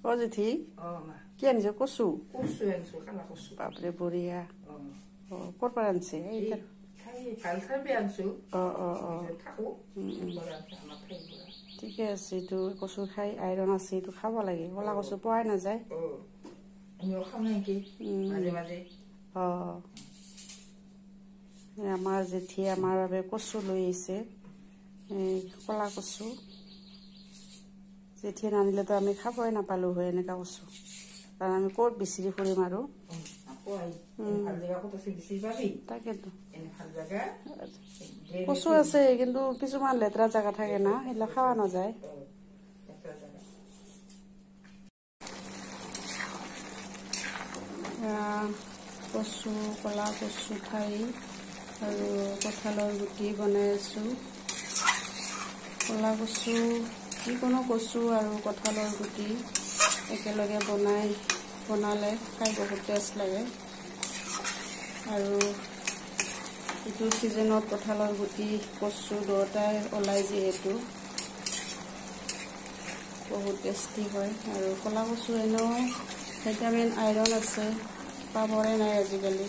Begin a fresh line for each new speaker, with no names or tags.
অ জেঠি কি আনিছে কচু বাপৰে বঢ়িয়া ক'ৰ পৰা আনিছে ঠিকে আছে এইটো কচু খাই আইৰণ আছে এইটো খাব লাগে কলা কচু পোৱাই নাযায় আমাৰ জেঠি আমাৰ বাবে কচু লৈ আহিছে কলা কচু জেঠিয়ে নানিলেতো আমি খাবই নাপালো হয় এনেকা কচু কাৰণ আমি ক'ত বিচৰি ফুৰিম আৰু তাকেতো কচু আছে কিন্তু কিছুমান লেতেৰা জেগা থাকে না সেইবিলাক খাৱা নাযায় কচু কলা কচু ঠাৰি আৰু কঁঠালৰ গুটি বনাই আছো কলা কচু যিকোনো কচু আৰু কঁঠালৰ গুটি একেলগে বনালে খাই বহুত টেষ্ট লাগে আৰু এইটো চিজনত কঁঠালৰ গুটি কচু দুয়োটাই ওলাই যিহেতু বহুত টেষ্টি হয় আৰু কলা কচু এনেও ভিটামিন আইৰণ আছে পাবৰে নাই আজিকালি